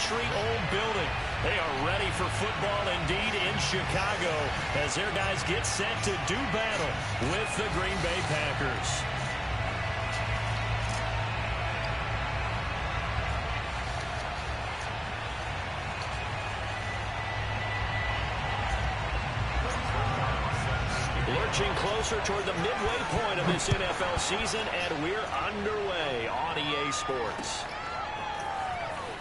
century-old building. They are ready for football indeed in Chicago as their guys get set to do battle with the Green Bay Packers. Lurching closer toward the midway point of this NFL season, and we're underway on EA Sports.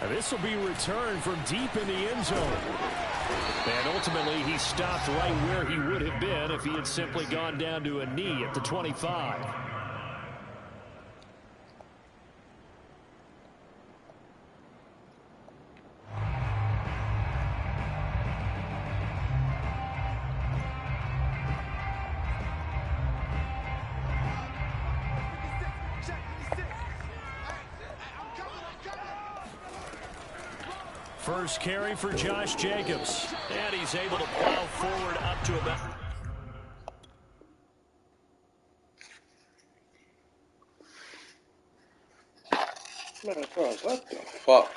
This will be returned from deep in the end zone. And ultimately, he stopped right where he would have been if he had simply gone down to a knee at the 25. First carry for Josh Jacobs. And he's able to plow forward up to about... Man, what the fuck?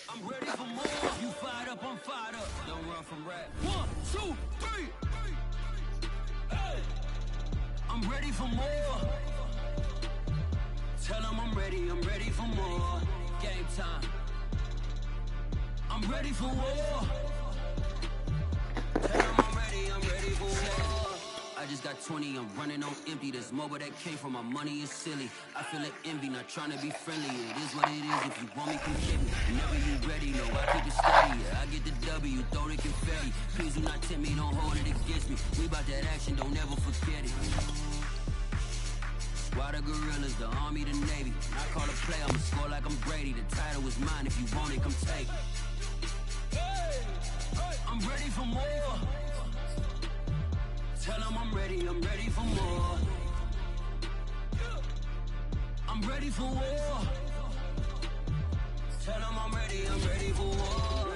I'm ready for more. You fired up, I'm fired up. Don't run from rap. 1, 2, 3. Hey. I'm ready for more. Tell them I'm ready for more. Game time. I'm ready for war. Tell them I'm ready for war. I just got 20, I'm running on empty. This mobile that came from my money is silly. I feel like envy, not trying to be friendly. It is what it is, if you want me, come get me. Whenever you ready, no, I keep it steady. I get the W, throw the confetti. Please do not tempt me, don't hold it against me. We about that action, don't ever forget it. Why the gorillas, the army, the navy? I call a play, I'ma score like I'm Brady. The title is mine, if you want it, come take it. Hey, I'm ready for more. Tell them I'm ready for more. I'm ready for war. Tell them I'm ready for war.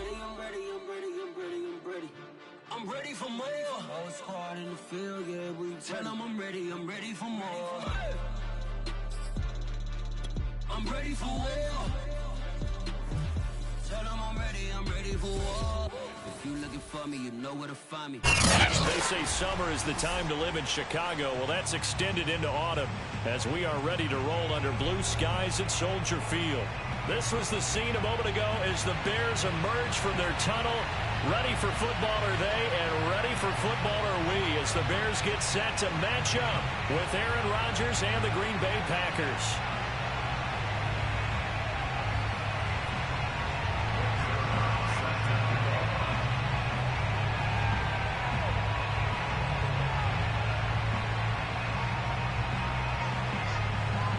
I'm ready for more. Whole squad in the field, yeah, we tell them I'm ready for more. I'm ready for war. Tell them I'm ready for war. If you looking for me, you know where to find me. They say summer is the time to live in Chicago. Well, that's extended into autumn as we are ready to roll under blue skies at Soldier Field. This was the scene a moment ago as the Bears emerge from their tunnel. Ready for football are they, and ready for football are we as the Bears get set to match up with Aaron Rodgers and the Green Bay Packers.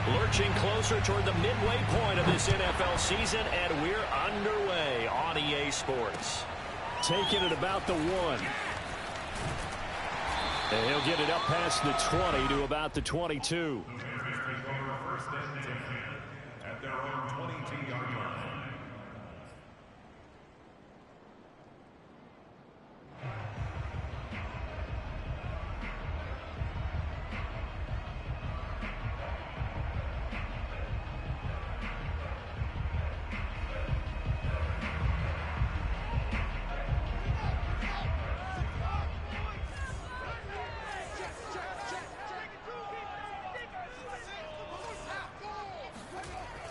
Lurching closer toward the midway point of this NFL season, and we're underway on EA Sports. Taking it about the 1. And he'll get it up past the 20 to about the 22. At their own 22-yard line.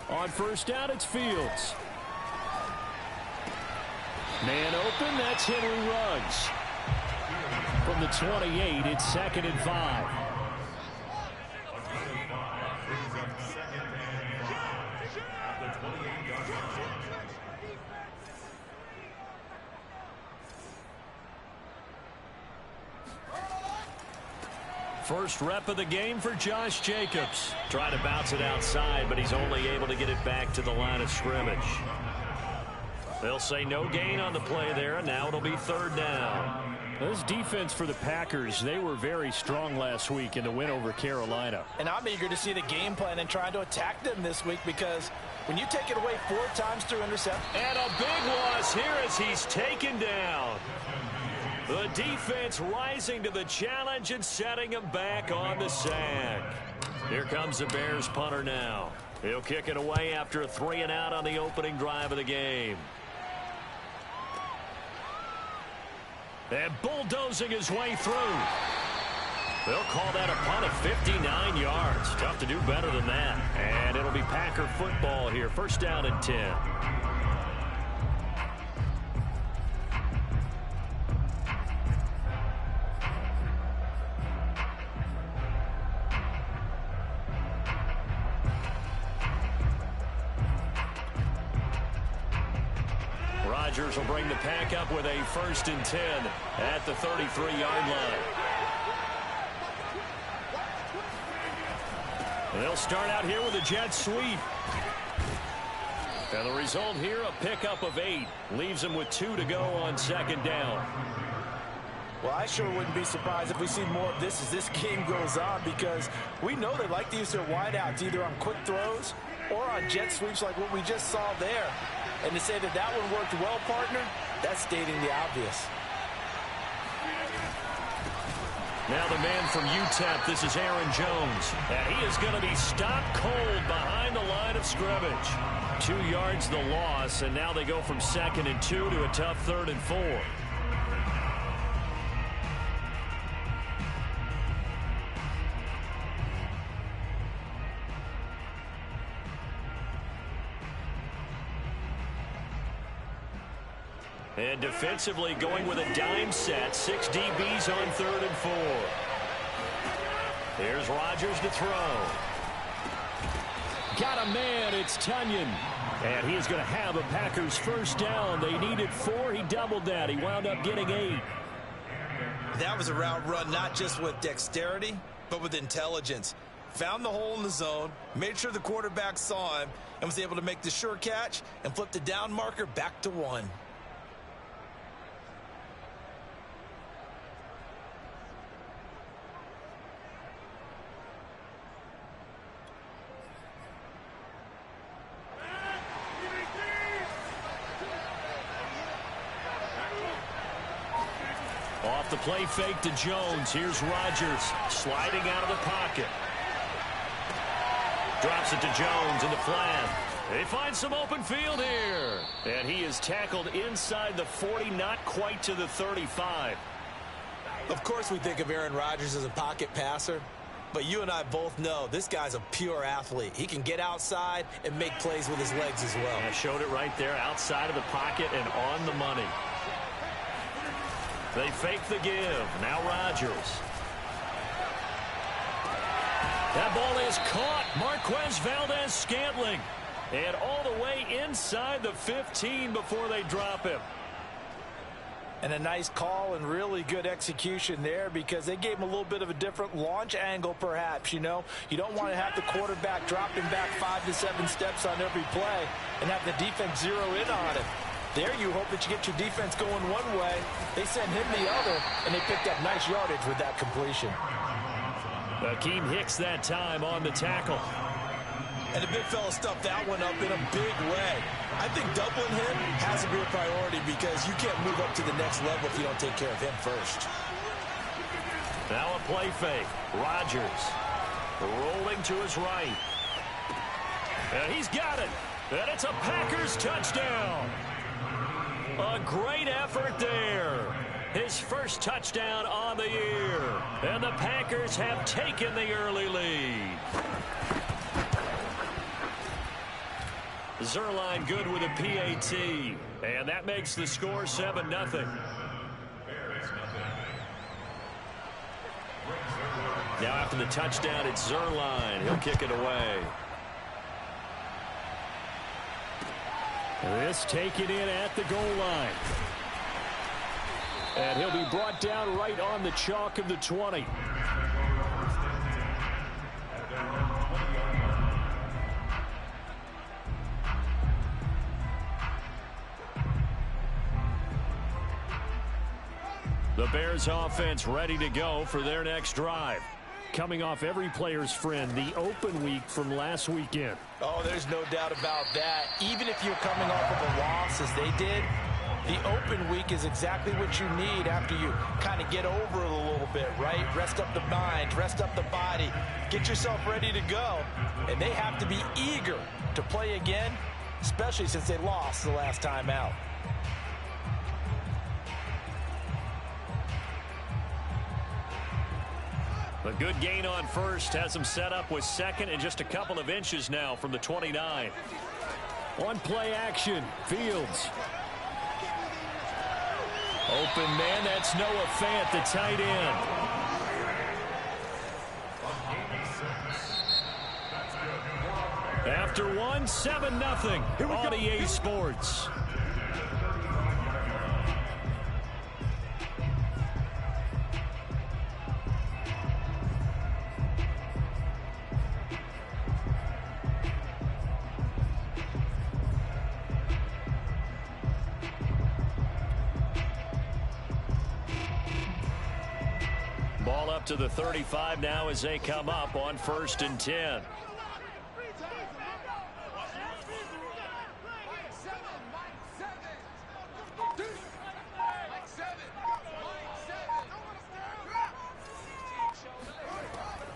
On first down, it's Fields. Man open, that's Henry Ruggs. From the 28, it's 2nd and 5. First rep of the game for Josh Jacobs. Trying to bounce it outside, but he's only able to get it back to the line of scrimmage. They'll say no gain on the play there, and now it'll be 3rd down. This defense for the Packers, they were very strong last week in the win over Carolina. And I'm eager to see the game plan and trying to attack them this week, because when you take it away 4 times through intercept. And a big loss here as he's taken down. The defense rising to the challenge and setting him back on the sack. Here comes the Bears punter now. He'll kick it away after a 3-and-out on the opening drive of the game. And bulldozing his way through. They'll call that a punt of 59 yards. Tough to do better than that. And it'll be Packer football here. First down and 10. Rodgers will bring the Pack up with a 1st and 10 at the 33-yard line. They'll start out here with a jet sweep. And the result here, a pickup of 8. Leaves them with 2 to go on 2nd down. Well, I sure wouldn't be surprised if we see more of this as this game goes on, because we know they like to use their wideouts either on quick throws or on jet sweeps like what we just saw there. And to say that that one worked well, partner, that's stating the obvious. Now the man from UTEP, this is Aaron Jones. And he is going to be stopped cold behind the line of scrimmage. 2 yards the loss, and now they go from 2nd and 2 to a tough 3rd and 4. And defensively going with a dime set. 6 DBs on 3rd and 4. Here's Rodgers to throw. Got a man. It's Tunyon. And he is going to have a Packers first down. They needed 4. He doubled that. He wound up getting 8. That was a route run not just with dexterity, but with intelligence. Found the hole in the zone, made sure the quarterback saw him, and was able to make the sure catch and flip the down marker back to 1. Off the play fake to Jones. Here's Rodgers sliding out of the pocket. Drops it to Jones in the flat. They find some open field here. And he is tackled inside the 40, not quite to the 35. Of course we think of Aaron Rodgers as a pocket passer, but you and I both know this guy's a pure athlete. He can get outside and make plays with his legs as well. I showed it right there, outside of the pocket and on the money. They fake the give. Now Rodgers. That ball is caught. Marquez Valdes-Scantling. And all the way inside the 15 before they drop him. And a nice call and really good execution there, because they gave him a little bit of a different launch angle perhaps, you know. You don't want to have the quarterback dropping back 5 to 7 steps on every play and have the defense zero in on him. There you hope that you get your defense going one way. They send him the other, and they picked up nice yardage with that completion. Akeem Hicks that time on the tackle. And the big fella stuffed that one up in a big way. I think doubling him has to be a priority, because you can't move up to the next level if you don't take care of him first. Now a play fake. Rodgers rolling to his right. And he's got it. And it's a Packers touchdown. A great effort there. His first touchdown on the year. And the Packers have taken the early lead. Zuerlein good with a PAT. And that makes the score 7-0. Now after the touchdown, it's Zuerlein. He'll kick it away. This taken in at the goal line. And he'll be brought down right on the chalk of the 20. The Bears offense ready to go for their next drive. Coming off every player's friend, the open week from last weekend. Oh, there's no doubt about that. Even if you're coming off of a loss as they did, The open week is exactly what you need after you kind of get over it a little bit, right? Rest up the mind, rest up the body, get yourself ready to go. And they have to be eager to play again, especially since they lost the last time out. A good gain on first has them set up with second and just a couple of inches now from the 29. On play action, Fields. Open man, that's Noah Fant, the tight end. After one, 7-0 on EA Sports. Ball up to the 35 now as they come up on 1st and 10.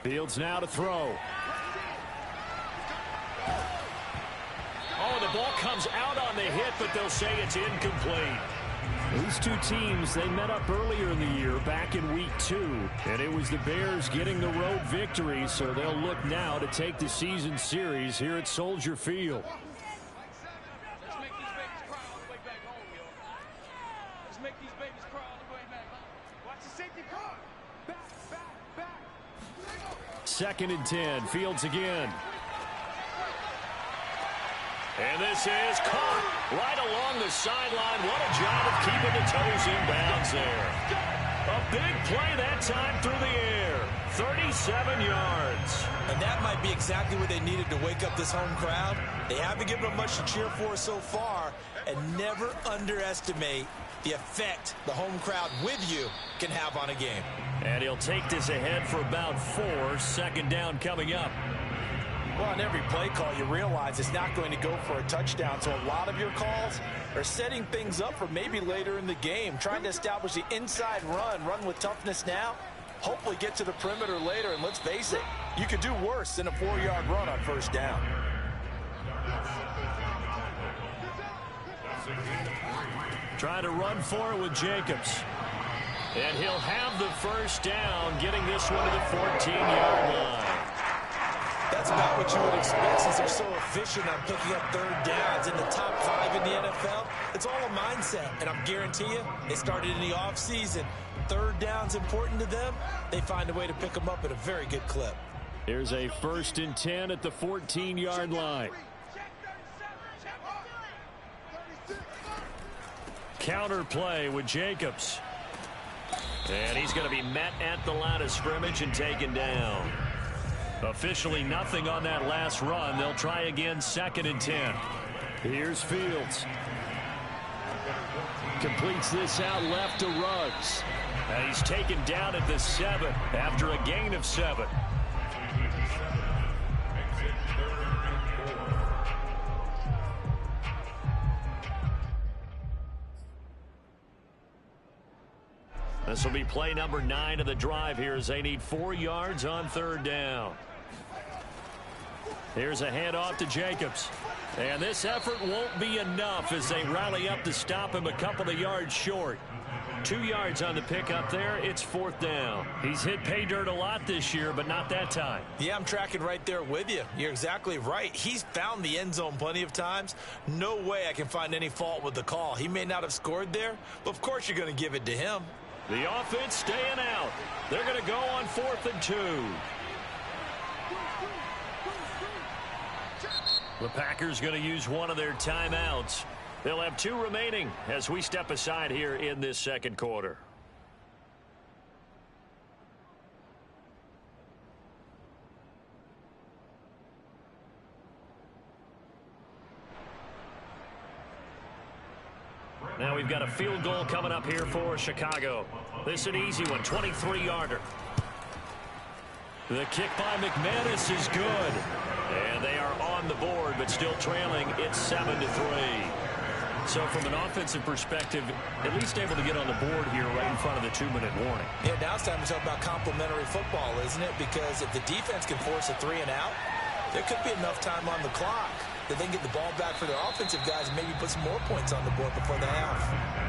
Fields now to throw. Oh, the ball comes out on the hit, but they'll say it's incomplete. These two teams, they met up earlier in the year, back in week 2. And it was the Bears getting the road victory, so they'll look now to take the season series here at Soldier Field. Let's make these babies cry all the way back home, yo. Let's make these babies cry all the way back home. Watch the safety car. Back. 2nd and 10, Fields again. And this is caught right along the sideline. What a job of keeping the toes in bounds there. A big play that time through the air. 37 yards. And that might be exactly what they needed to wake up this home crowd. They haven't given them much to cheer for so far. And never underestimate the effect the home crowd with you can have on a game. And he'll take this ahead for about 4. 2nd down coming up. Well, on every play call, you realize it's not going to go for a touchdown. So a lot of your calls are setting things up for maybe later in the game, trying to establish the inside run with toughness now, hopefully get to the perimeter later. And let's face it, you could do worse than a 4-yard run on 1st down. Trying to run for it with Jacobs. And he'll have the 1st down, getting this one to the 14-yard line. That's about what you would expect since they're so efficient on picking up 3rd downs in the top 5 in the NFL. It's all a mindset, and I'm guarantee you, they started in the offseason. 3rd down's important to them. They find a way to pick them up at a very good clip. Here's a 1st and 10 at the 14-yard line. Counter play with Jacobs. And he's going to be met at the line of scrimmage and taken down. Officially nothing on that last run. They'll try again 2nd and 10. Here's Fields. Completes this out left to Ruggs. And he's taken down at the 7 after a gain of 7. This will be play number 9 of the drive here as they need 4 yards on 3rd down. Here's a handoff to Jacobs. And this effort won't be enough as they rally up to stop him a couple of yards short. 2 yards on the pickup there. It's 4th down. He's hit pay dirt a lot this year, but not that time. Yeah, I'm tracking right there with you. You're exactly right. He's found the end zone plenty of times. No way I can find any fault with the call. He may not have scored there, but of course you're going to give it to him. The offense staying out. They're going to go on 4th and 2. The Packers going to use one of their timeouts. They'll have 2 remaining as we step aside here in this 2nd quarter. Now we've got a field goal coming up here for Chicago. This is an easy one, 23-yarder. The kick by McManus is good. And they are on the board, but still trailing. It's 7-3. So from an offensive perspective, at least able to get on the board here right in front of the 2-minute warning. Yeah, now it's time to talk about complementary football, isn't it? Because if the defense can force a 3 and out, there could be enough time on the clock that they can get the ball back for their offensive guys and maybe put some more points on the board before the half.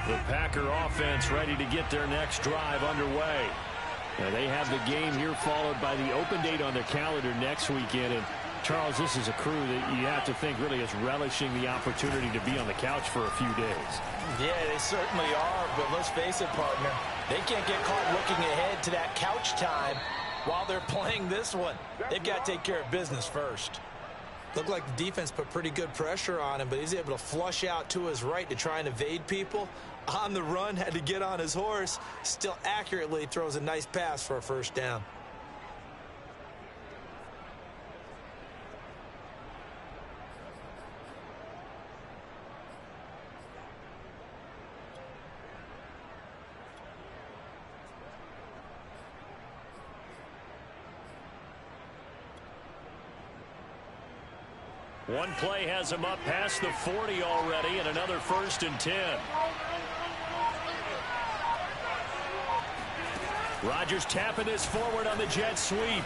The Packer offense ready to get their next drive underway. Now they have the game here followed by the open date on their calendar next weekend. And Charles, this is a crew that you have to think really is relishing the opportunity to be on the couch for a few days. Yeah, they certainly are, but let's face it, partner. They can't get caught looking ahead to that couch time while they're playing this one. They've got to take care of business first. Looked like the defense put pretty good pressure on him, but he's able to flush out to his right to try and evade people. On the run, had to get on his horse. Still accurately throws a nice pass for a first down. One play has him up past the 40 already, and another 1st and 10. Rodgers tapping this forward on the jet sweep.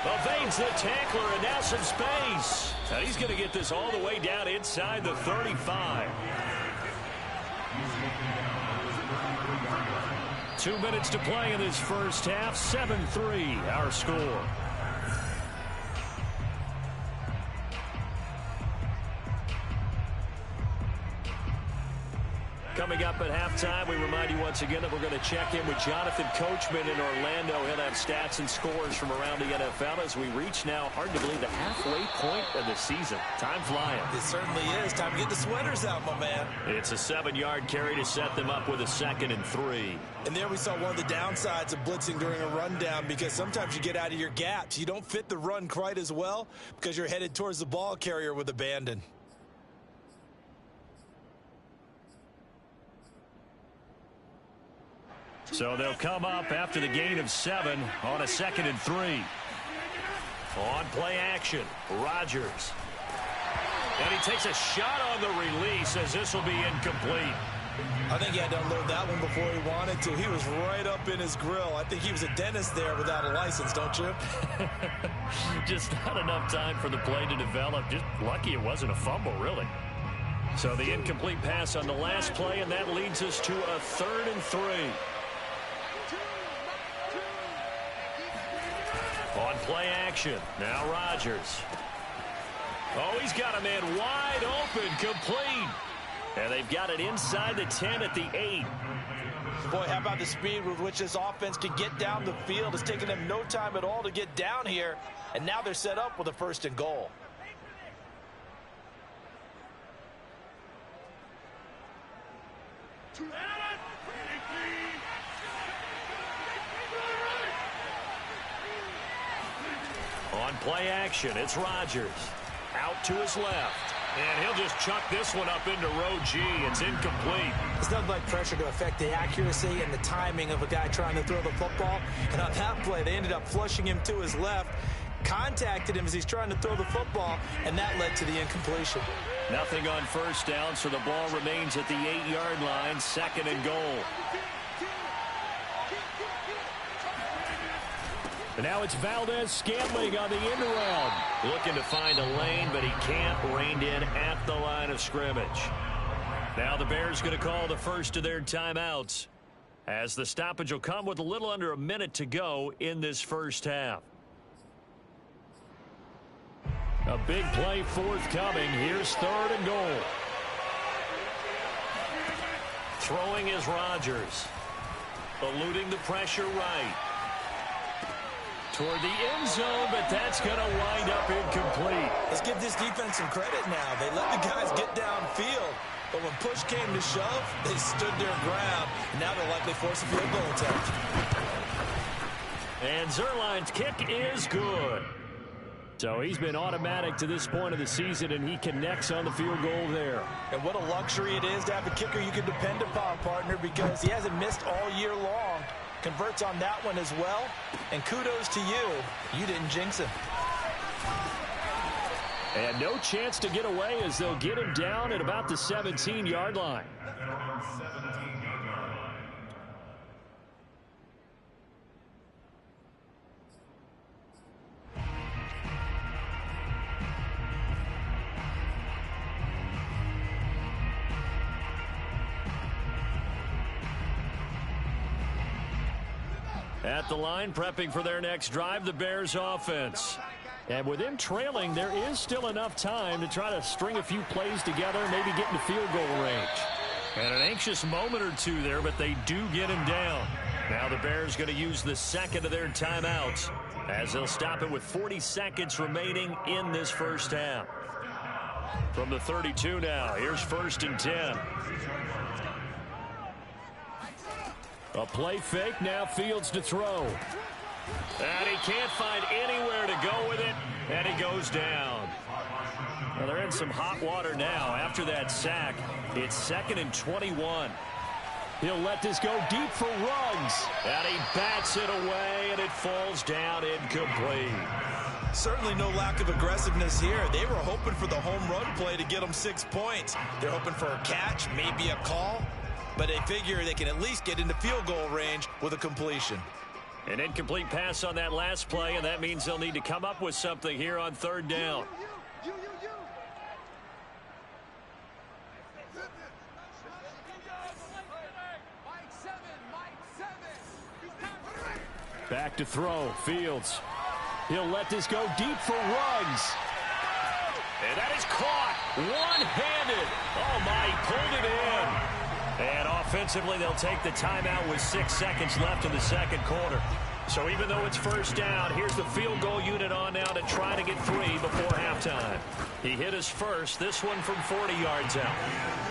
Evades the tackler, and now some space. Now he's going to get this all the way down inside the 35. 2 minutes to play in this first half. 7-3 our score. Coming up at halftime, we remind you once again that we're going to check in with Jonathan Coachman in Orlando. He'll have stats and scores from around the NFL as we reach now, hard to believe, the halfway point of the season. Time flying. It certainly is. Time to get the sweaters out, my man. It's a 7-yard carry to set them up with a 2nd and 3. And there we saw one of the downsides of blitzing during a rundown, because sometimes you get out of your gaps. You don't fit the run quite as well because you're headed towards the ball carrier with abandon. So they'll come up after the gain of 7 on a 2nd and 3. On play action, Rodgers. And he takes a shot on the release as this will be incomplete. I think he had to unload that one before he wanted to. He was right up in his grill. I think he was a dentist there without a license, don't you? Just not enough time for the play to develop. Just lucky it wasn't a fumble, really. So the incomplete pass on the last play, and that leads us to a 3rd and 3. On play action, now Rodgers. Oh, he's got a man wide open, complete. And they've got it inside the 10 at the 8. Boy, how about the speed with which this offense can get down the field? It's taken them no time at all to get down here. And now they're set up with a 1st and goal. On play action, it's Rodgers. Out to his left. And he'll just chuck this one up into row G. It's incomplete. It's nothing like pressure to affect the accuracy and the timing of a guy trying to throw the football. And on that play, they ended up flushing him to his left, contacted him as he's trying to throw the football, and that led to the incompletion. Nothing on 1st down, so the ball remains at the 8-yard line, 2nd and goal. And now it's Valdez-Scantling on the end around. Looking to find a lane, but he can't. Reined in at the line of scrimmage. Now the Bears going to call the first of their timeouts, as the stoppage will come with a little under a minute to go in this first half. A big play forthcoming. Here's 3rd and goal. Throwing is Rodgers. Eluding the pressure right. Toward the end zone, but that's going to wind up incomplete. Let's give this defense some credit now. They let the guys get downfield, but when push came to shove, they stood their ground, and now they'll likely force a field goal attempt. And Zuerlein's kick is good. So he's been automatic to this point of the season, and he connects on the field goal there. And what a luxury it is to have a kicker you can depend upon, partner, because he hasn't missed all year long. Converts on that one as well. And kudos to you. You didn't jinx him. And no chance to get away as they'll get him down at about the 17-yard line. At the line, prepping for their next drive, the Bears offense. And with him trailing, there is still enough time to try to string a few plays together, maybe get into field goal range. And an anxious moment or two there, but they do get him down. Now the Bears going to use the second of their timeouts as they'll stop it with 40 seconds remaining in this first half. From the 32 now, here's 1st and 10. A play fake, now Fields to throw. And he can't find anywhere to go with it, and he goes down. Well, they're in some hot water now. After that sack, it's 2nd and 21. He'll let this go deep for Ruggs. And he bats it away, and it falls down incomplete. Certainly no lack of aggressiveness here. They were hoping for the home run play to get them 6 points. They're hoping for a catch, maybe a call. But they figure they can at least get into field goal range with a completion. An incomplete pass on that last play, and that means they'll need to come up with something here on 3rd down. Back to throw, Fields. He'll let this go deep for Ruggs. And that is caught one-handed. Oh, my, he pulled it in. And offensively, they'll take the timeout with 6 seconds left in the second quarter. So even though it's 1st down, here's the field goal unit on now to try to get 3 before halftime. He hit his first, this one from 40 yards out.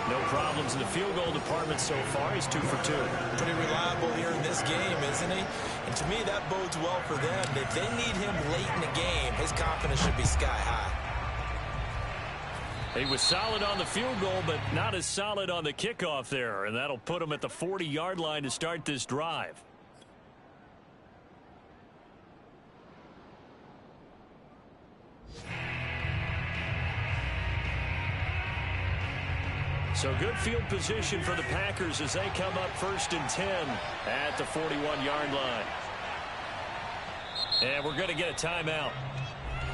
No problems in the field goal department so far. He's 2 for 2. Pretty reliable here in this game, isn't he? And to me, that bodes well for them. If they need him late in the game, his confidence should be sky high. He was solid on the field goal, but not as solid on the kickoff there. And that'll put him at the 40-yard line to start this drive. So good field position for the Packers as they come up 1st and 10 at the 41-yard line. And we're going to get a timeout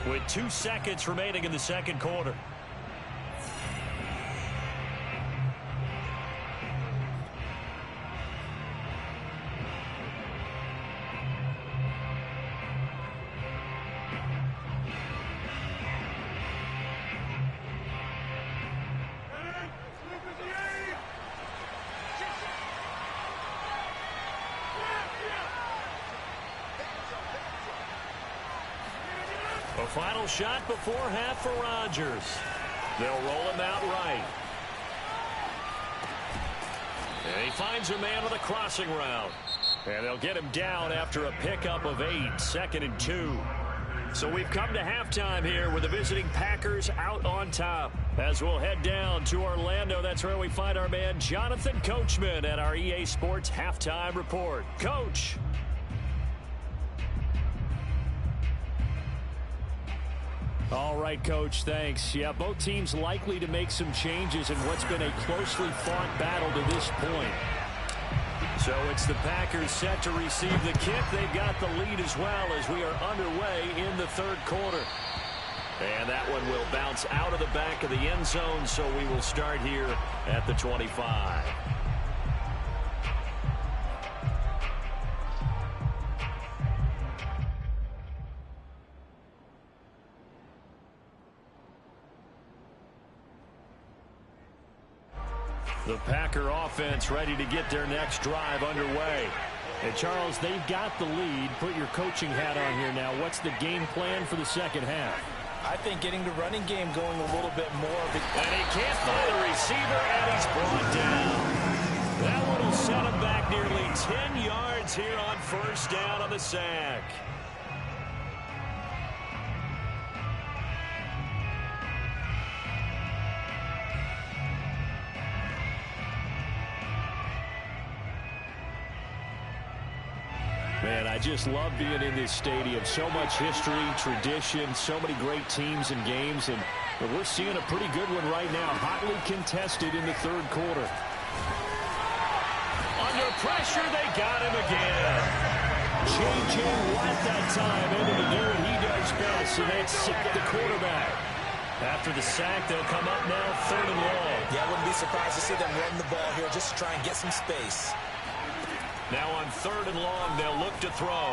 with 2 seconds remaining in the second quarter. A final shot before half for Rodgers. They'll roll him out right. And he finds a man with a crossing route. And they'll get him down after a pickup of 8, 2nd and 2. So we've come to halftime here with the visiting Packers out on top. As we'll head down to Orlando, that's where we find our man Jonathan Coachman at our EA Sports Halftime Report. Coach. All right, Coach, thanks. Yeah, both teams likely to make some changes in what's been a closely fought battle to this point. So it's the Packers set to receive the kick. They've got the lead as well as we are underway in the third quarter. And that one will bounce out of the back of the end zone, so we will start here at the 25. The Packer offense ready to get their next drive underway. And Charles, they've got the lead. Put your coaching hat on here now. What's the game plan for the second half? I think getting the running game going a little bit more. And he can't find a receiver, and he's brought down. That one will set him back nearly 10 yards yards here on first down on the sack. Man, I just love being in this stadium. So much history, tradition, so many great teams and games, and we're seeing a pretty good one right now. Hotly contested in the third quarter. Under pressure, they got him again. J.J. Watt that time able to do what he does best, and they sack the quarterback. After the sack, they'll come up now third and long. Yeah, I wouldn't be surprised to see them run the ball here just to try and get some space. Now on third and long, they'll look to throw.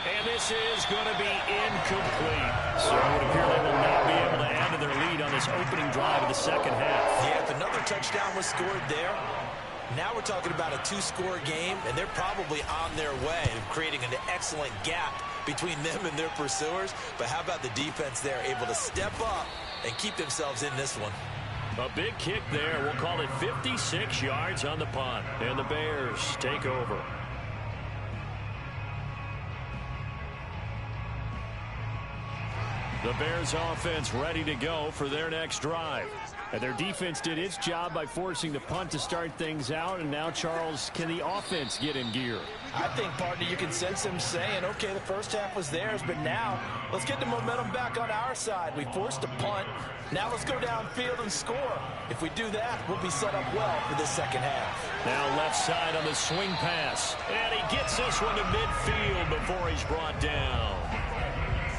And this is going to be incomplete. So it would appear they will not be able to add to their lead on this opening drive of the second half. Yeah, if another touchdown was scored there, now we're talking about a two-score game, and they're probably on their way to creating an excellent gap between them and their pursuers. But how about the defense there, able to step up and keep themselves in this one? A big kick there. We'll call it 56 yards on the punt. And the Bears take over. The Bears offense ready to go for their next drive. And their defense did its job by forcing the punt to start things out. And now, Charles, can the offense get in gear? I think, partner, you can sense them saying, okay, the first half was theirs, but now let's get the momentum back on our side. We forced a punt. Now let's go downfield and score. If we do that, we'll be set up well for this second half. Now left side on the swing pass. And he gets this one to midfield before he's brought down.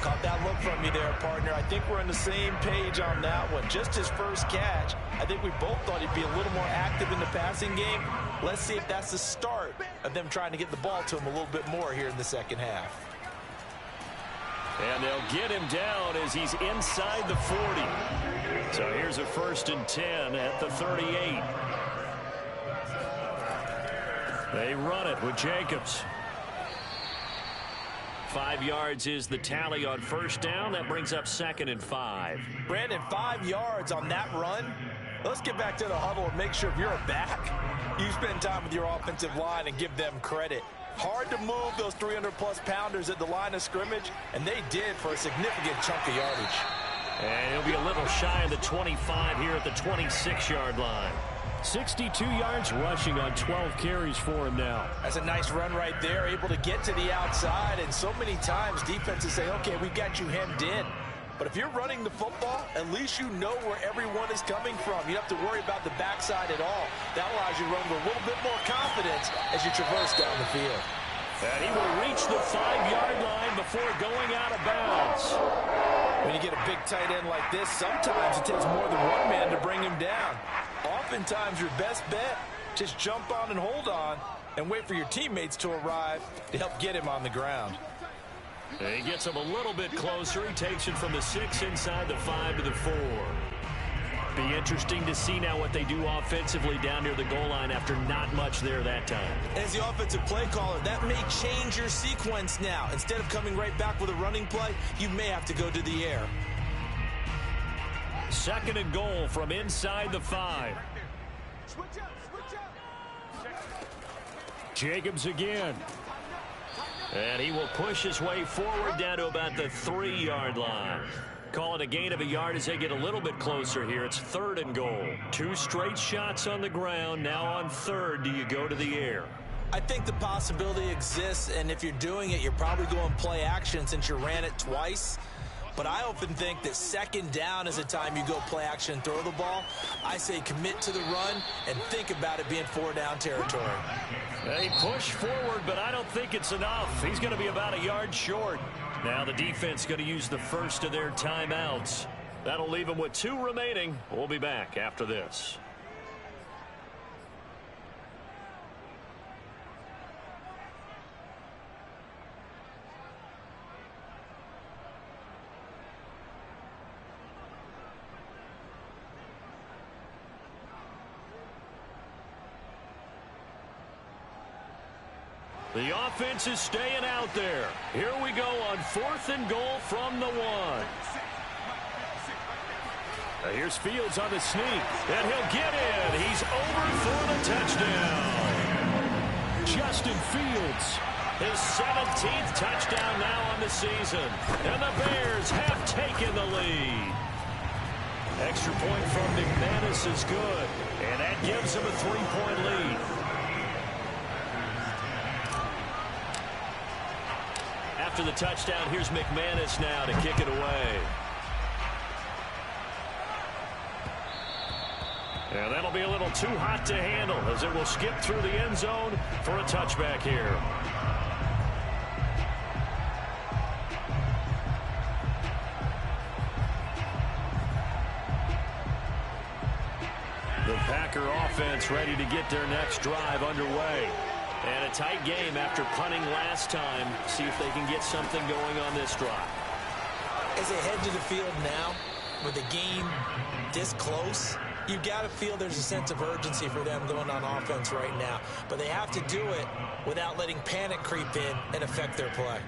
Caught that look from you there, partner. I think we're on the same page on that one. Just his first catch. I think we both thought he'd be a little more active in the passing game. Let's see if that's the start of them trying to get the ball to him a little bit more here in the second half. And they'll get him down as he's inside the 40. So here's a 1st and 10 at the 38. They run it with Jacobs. 5 yards is the tally on first down. That brings up 2nd and 5. Brandon, 5 yards on that run. Let's get back to the huddle and make sure if you're a back, you spend time with your offensive line and give them credit. Hard to move those 300-plus pounders at the line of scrimmage, and they did for a significant chunk of yardage. And he'll be a little shy of the 25 here at the 26-yard line. 62 yards rushing on 12 carries for him now. That's a nice run right there, able to get to the outside, and so many times defenses say, okay, we got you hemmed in. But if you're running the football, at least you know where everyone is coming from. You don't have to worry about the backside at all. That allows you to run with a little bit more confidence as you traverse down the field. And he will reach the 5-yard line before going out of bounds. When you get a big tight end like this, sometimes it takes more than one man to bring him down. Oftentimes, your best bet, just jump on and hold on and wait for your teammates to arrive to help get him on the ground. And he gets him a little bit closer. He takes it from the 6 inside the 5 to the 4. Be interesting to see now what they do offensively down near the goal line after not much there that time. As the offensive play caller, that may change your sequence now. Instead of coming right back with a running play, you may have to go to the air. 2nd and goal from inside the 5. Jacobs again. And he will push his way forward down to about the 3-yard line. Call it a gain of a yard as they get a little bit closer here. It's 3rd and goal. 2 straight shots on the ground. Now on 3rd, do you go to the air? I think the possibility exists, and if you're doing it, you're probably going play action since you ran it twice. But I often think that 2nd down is the time you go play action and throw the ball. I say commit to the run and think about it being 4-down territory. They push forward, but I don't think it's enough. He's going to be about a yard short. Now the defense going to use the first of their timeouts. That'll leave them with 2 remaining. We'll be back after this. The offense is staying out there. Here we go on 4th and goal from the 1. Here's Fields on the sneak, and he'll get in. He's over for the touchdown. Justin Fields. His 17th touchdown now on the season. And the Bears have taken the lead. Extra point from McManus is good. And that gives him a 3-point lead. After the touchdown, here's McManus now to kick it away. And that'll be a little too hot to handle as it will skip through the end zone for a touchback here. The Packer offense ready to get their next drive underway. And a tight game after punting last time. See if they can get something going on this drive. As they head to the field now, with the game this close, you've got to feel there's a sense of urgency for them going on offense right now. But they have to do it without letting panic creep in and affect their play.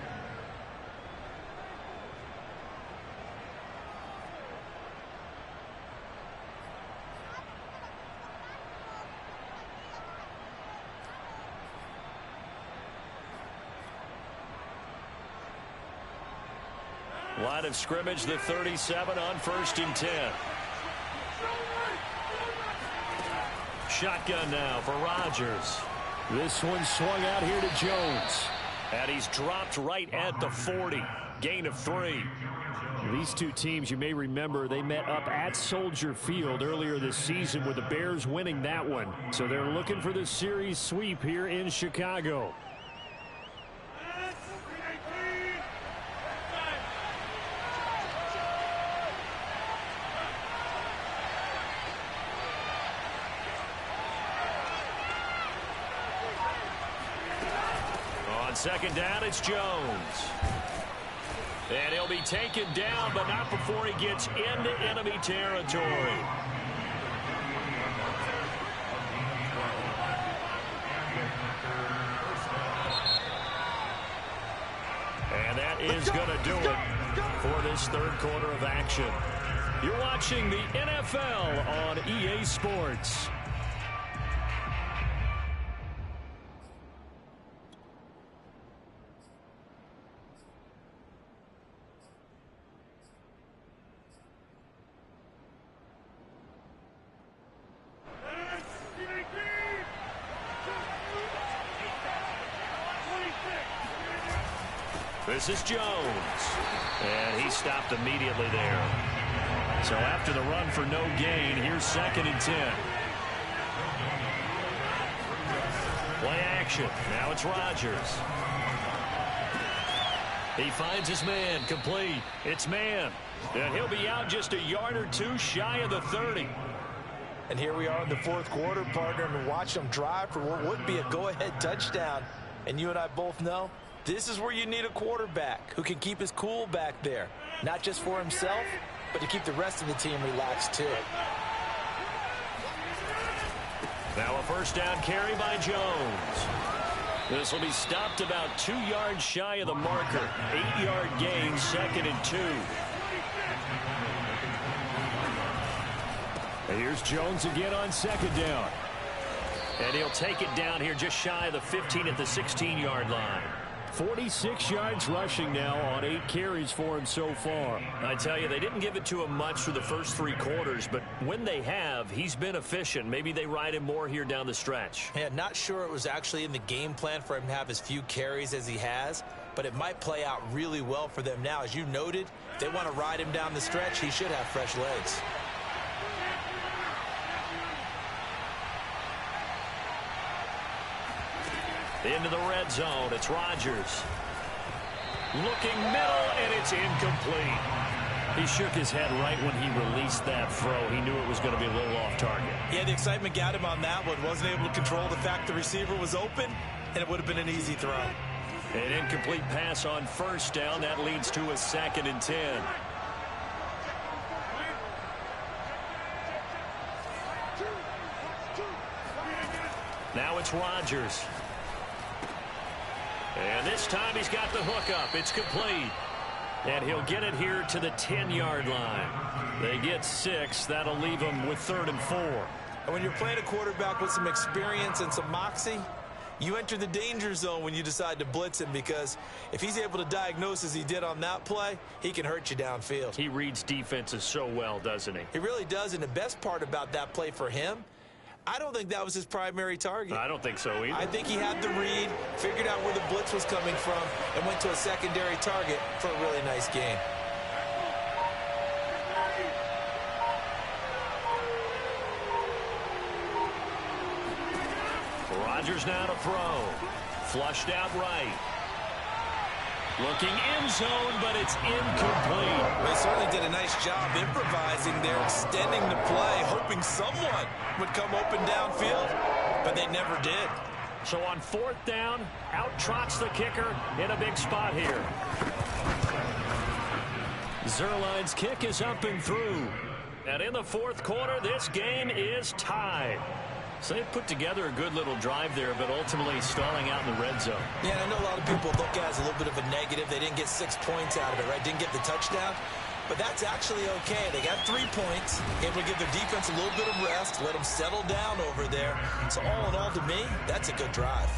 Line of scrimmage, the 37 on 1st and 10. Shotgun now for Rodgers. This one swung out here to Jones. And he's dropped right at the 40. Gain of 3. These two teams, you may remember, they met up at Soldier Field earlier this season with the Bears winning that one. So they're looking for the series sweep here in Chicago. Second down, it's Jones. And he'll be taken down, but not before he gets into enemy territory. And that is going to do it for this third quarter of action. You're watching the NFL on EA Sports. This is Jones. And he stopped immediately there. So after the run for no gain, here's 2nd and 10. Play action. Now it's Rodgers. He finds his man, complete. It's man. And he'll be out just a yard or two shy of the 30. And here we are in the fourth quarter, partner, and watch them drive for what would be a go-ahead touchdown. And you and I both know this is where you need a quarterback who can keep his cool back there. Not just for himself, but to keep the rest of the team relaxed too. Now a first down carry by Jones. This will be stopped about 2 yards shy of the marker. 8-yard gain, 2nd and 2. And here's Jones again on 2nd down. And he'll take it down here just shy of the 15 at the 16-yard line. 46 yards rushing now on 8 carries for him so far. I tell you, they didn't give it to him much for the first 3 quarters, but when they have, he's been efficient. Maybe they ride him more here down the stretch. Yeah, not sure it was actually in the game plan for him to have as few carries as he has, but it might play out really well for them now. As you noted, if they want to ride him down the stretch, he should have fresh legs. Into the red zone, it's Rodgers. Looking middle, and it's incomplete. He shook his head right when he released that throw. He knew it was going to be a little off target. Yeah, the excitement got him on that one. Wasn't able to control the fact the receiver was open, and it would have been an easy throw. An incomplete pass on first down. That leads to a 2nd and 10. Now it's Rodgers. And this time he's got the hook up. It's complete. And he'll get it here to the 10-yard line. They get 6. That'll leave them with 3rd and 4. And when you're playing a quarterback with some experience and some moxie, you enter the danger zone when you decide to blitz him, because if he's able to diagnose as he did on that play, he can hurt you downfield. He reads defenses so well, doesn't he? He really does, and the best part about that play for him, I don't think that was his primary target. I don't think so either. I think he had the read, figured out where the blitz was coming from, and went to a secondary target for a really nice gain. Rodgers now to throw. Flushed out right. Looking end zone, but it's incomplete. They certainly did a nice job improvising there, extending the play, hoping someone would come open downfield, but they never did. So on 4th down, out trots the kicker in a big spot here. Zuerlein's kick is up and through. And in the 4th quarter, this game is tied. So they put together a good little drive there, but ultimately stalling out in the red zone. Yeah, and I know a lot of people look at it as a little bit of a negative. They didn't get 6 points out of it, right? Didn't get the touchdown. But that's actually okay. They got 3 points, able to give their defense a little bit of rest, let them settle down over there. So all in all, to me, that's a good drive.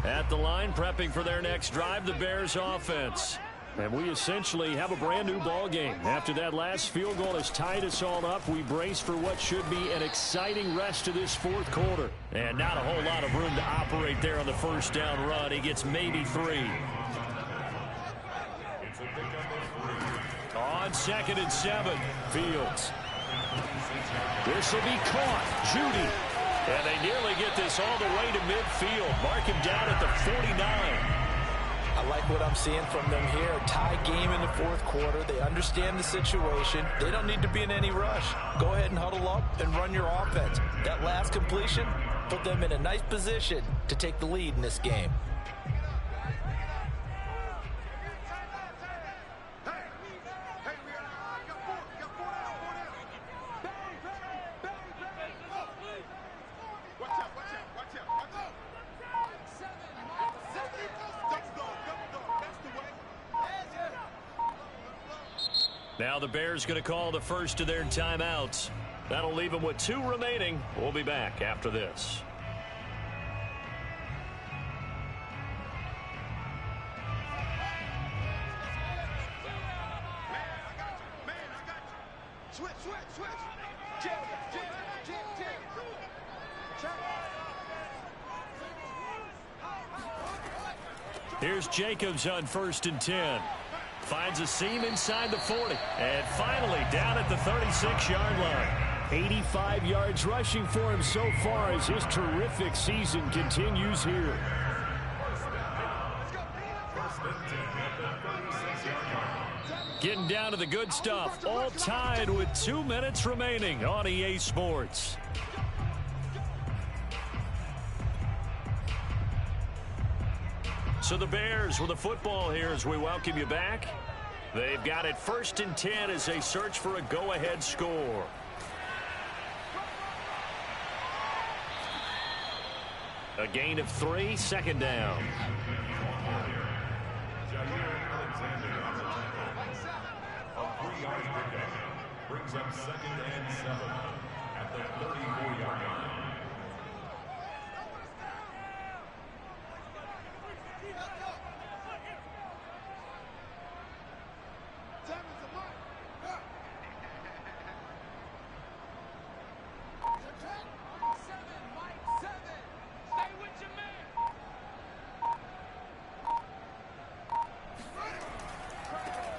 At the line, prepping for their next drive, the Bears offense. And we essentially have a brand new ball game. After that last field goal has tied us all up, we brace for what should be an exciting rest of this 4th quarter. And not a whole lot of room to operate there on the 1st down run. He gets maybe 3. On 2nd and 7, Fields. This will be caught. Judy. And they nearly get this all the way to midfield. Mark him down at the 49. I like what I'm seeing from them here. Tie game in the 4th quarter. They understand the situation. They don't need to be in any rush. Go ahead and huddle up and run your offense. That last completion put them in a nice position to take the lead in this game. Now the Bears going to call the first of their timeouts. That'll leave them with 2 remaining. We'll be back after this. Here's Jacobs on 1st and 10. Finds a seam inside the 40. And finally down at the 36-yard line. 85 yards rushing for him so far as his terrific season continues here. Getting down to the good stuff. All tied with 2 minutes remaining on EA Sports. So the Bears with the football here as we welcome you back. They've got it 1st and 10 as they search for a go-ahead score. A gain of 3, 2nd down. A 3-yard pickup brings up 2nd and 7 at the 34-yard line.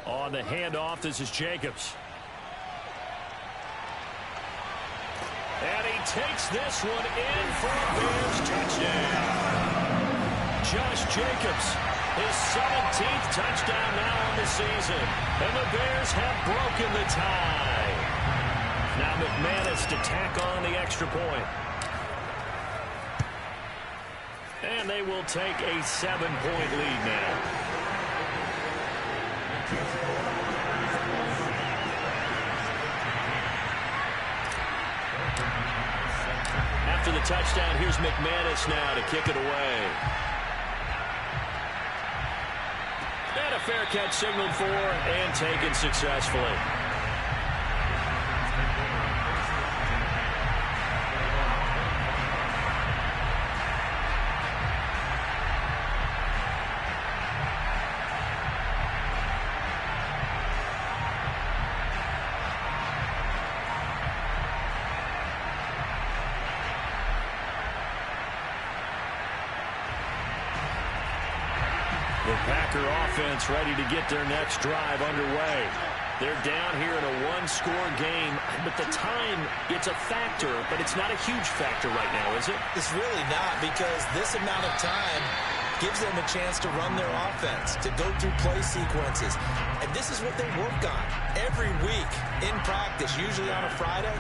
On the handoff, this is Jacobs. And he takes this one in for a Bears touchdown. Josh Jacobs, his 17th touchdown now on the season. And the Bears have broken the tie. Now McManus to tack on the extra point. And they will take a 7-point lead now. after the touchdown. Here's McManus now to kick it away. And a fair catch signaled for and taken successfully. The Packer offense ready to get their next drive underway. They're down here in a one-score game, but the time, it's a factor, but it's not a huge factor right now, is it? It's really not, because this amount of time gives them a chance to run their offense, to go through play sequences. And this is what they work on every week in practice, usually on a Friday.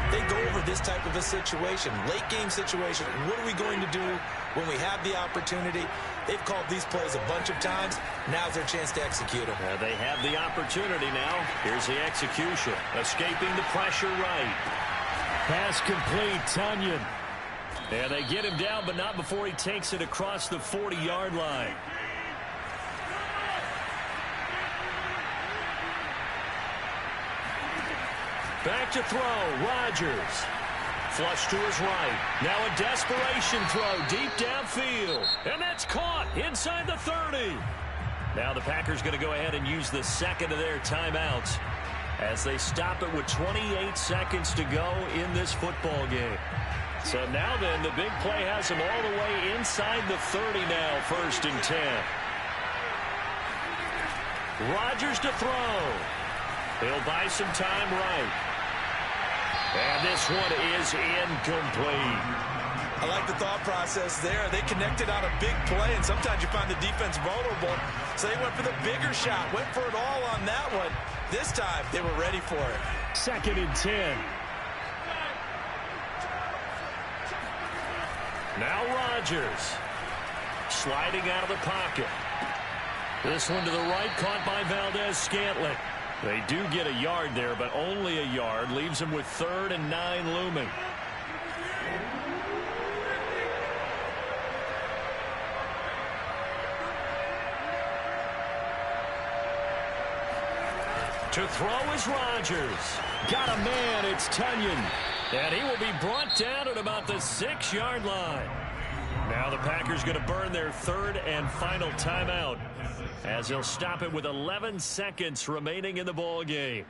They go over this type of a situation, late game situation. What are we going to do when we have the opportunity? They've called these plays a bunch of times. Now's their chance to execute them. They have the opportunity now. Here's the execution. Escaping the pressure right. Pass complete, Tonyan. And they get him down, but not before he takes it across the 40-yard line. Back to throw, Rodgers. Flush to his right. Now a desperation throw deep downfield. And that's caught inside the 30. Now the Packers going to go ahead and use the second of their timeouts as they stop it with 28 seconds to go in this football game. So now then, the big play has him all the way inside the 30 now, 1st and 10. Rodgers to throw. He'll buy some time right. And this one is incomplete. I like the thought process there. They connected on a big play, and sometimes you find the defense vulnerable. So they went for the bigger shot, went for it all on that one. This time, they were ready for it. 2nd and 10. Now Rodgers sliding out of the pocket. This one to the right, caught by Valdez-Scantling. They do get a yard there, but only a yard. Leaves them with 3rd and 9 looming. To throw is Rodgers. Got a man, it's Tonyan. And he will be brought down at about the 6-yard line. Now the Packers going to burn their 3rd and final timeout as they'll stop it with 11 seconds remaining in the ball game.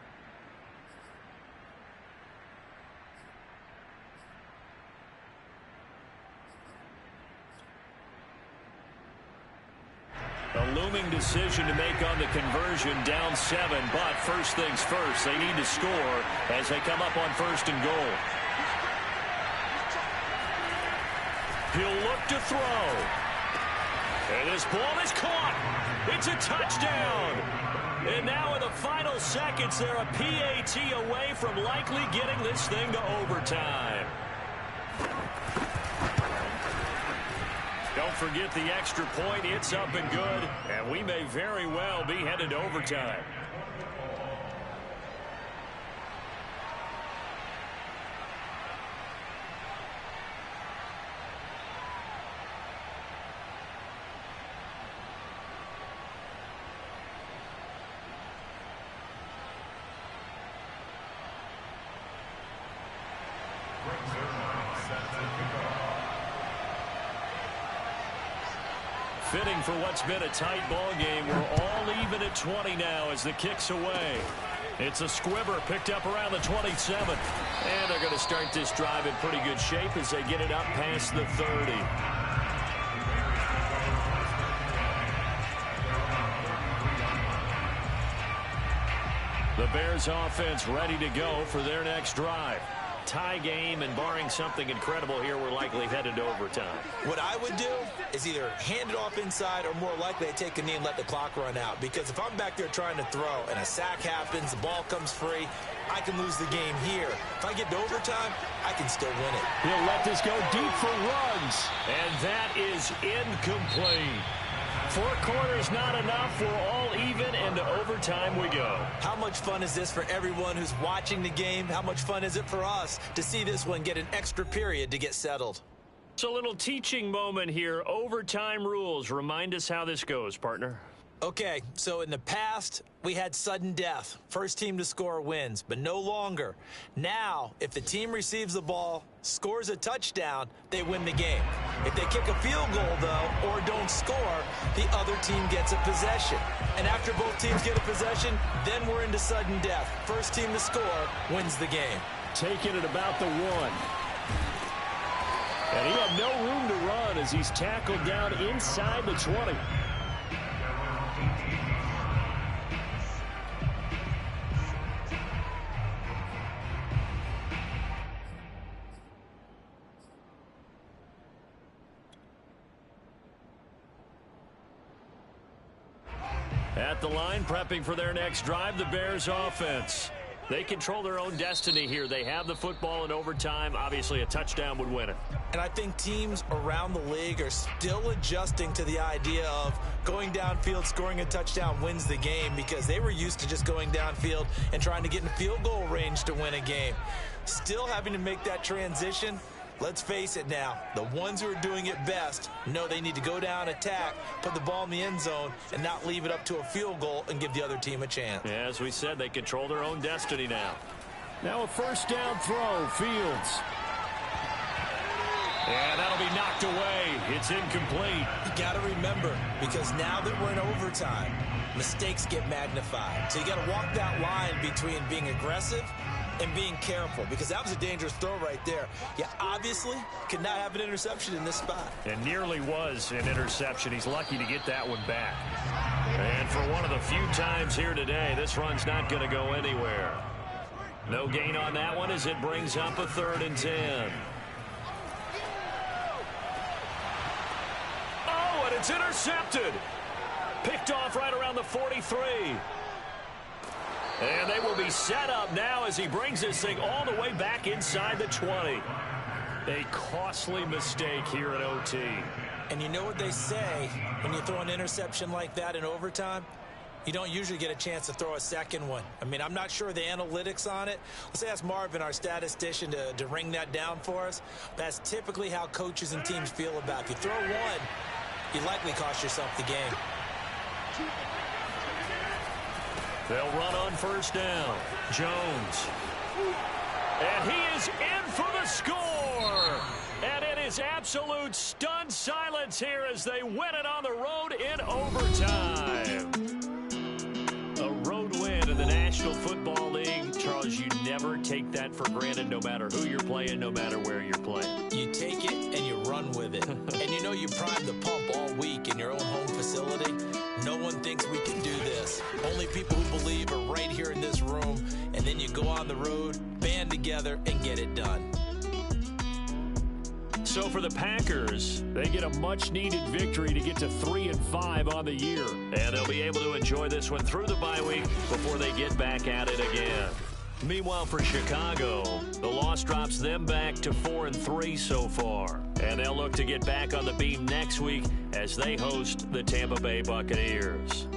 A looming decision to make on the conversion, down 7, but first things first, they need to score as they come up on 1st and goal. He'll look to throw. And this ball is caught. It's a touchdown. And now in the final seconds, they're a PAT away from likely getting this thing to overtime. Don't forget the extra point. It's up and good. And we may very well be headed to overtime. Fitting for what's been a tight ball game. We're all even at 20 now as the kick's away. It's a squibber picked up around the 27. And they're going to start this drive in pretty good shape as they get it up past the 30. The Bears offense ready to go for their next drive. Tie game, and barring something incredible here, we're likely headed to overtime. What I would do is either hand it off inside or more likely I take a knee and let the clock run out. Because if I'm back there trying to throw and a sack happens, the ball comes free, I can lose the game here. If I get to overtime, I can still win it. He'll let this go deep for Ruggs. And that is incomplete. 4 quarters not enough. We're all even, and to overtime we go. How much fun is this for everyone who's watching the game? How much fun is it for us to see this one get an extra period to get settled? So a little teaching moment here. Overtime rules. Remind us how this goes, partner. Okay, so in the past, we had sudden death. First team to score wins, but no longer. Now, if the team receives the ball, scores a touchdown, they win the game. If they kick a field goal, though, or don't score, the other team gets a possession. And after both teams get a possession, then we're into sudden death. First team to score wins the game. Taking it about the 1. And he had no room to run as he's tackled down inside the 20. At the line, prepping for their next drive, the Bears offense. They control their own destiny here. They have the football in overtime. Obviously, a touchdown would win it. And I think teams around the league are still adjusting to the idea of going downfield, scoring a touchdown wins the game, because they were used to just going downfield and trying to get in field goal range to win a game. Still having to make that transition. Let's face it now, the ones who are doing it best know they need to go down, attack, put the ball in the end zone, and not leave it up to a field goal and give the other team a chance. Yeah, as we said, they control their own destiny now. Now a first down throw, Fields. Yeah, that'll be knocked away. It's incomplete. You got to remember, because now that we're in overtime, mistakes get magnified. So you got to walk that line between being aggressive and being careful, because that was a dangerous throw right there. You obviously could not have an interception in this spot. And nearly was an interception. He's lucky to get that one back. And for one of the few times here today, this run's not going to go anywhere. No gain on that one as it brings up a 3rd and 10. Oh, and it's intercepted. Picked off right around the 43. And they will be set up now as he brings this thing all the way back inside the 20. A costly mistake here in OT. And you know what they say when you throw an interception like that in overtime? You don't usually get a chance to throw a second one. I mean, I'm not sure the analytics on it. Let's ask Marvin, our statistician, to ring that down for us. That's typically how coaches and teams feel about it. If you throw one, you likely cost yourself the game. They'll run on first down. Jones. And he is in for the score. And it is absolute stunned silence here as they win it on the road in overtime. A road win in the National Football League. Charles, you never take that for granted no matter who you're playing, no matter where you're playing. You take it and you run with it. And you know you prime the pump all week in your own home facility. No one thinks we can do this. Only people who believe are right here in this room. And then you go on the road, band together, and get it done. So for the Packers, they get a much-needed victory to get to 3-5 on the year. And they'll be able to enjoy this one through the bye week before they get back at it again. Meanwhile, for Chicago, the loss drops them back to 4-3 so far. And they'll look to get back on the beam next week as they host the Tampa Bay Buccaneers.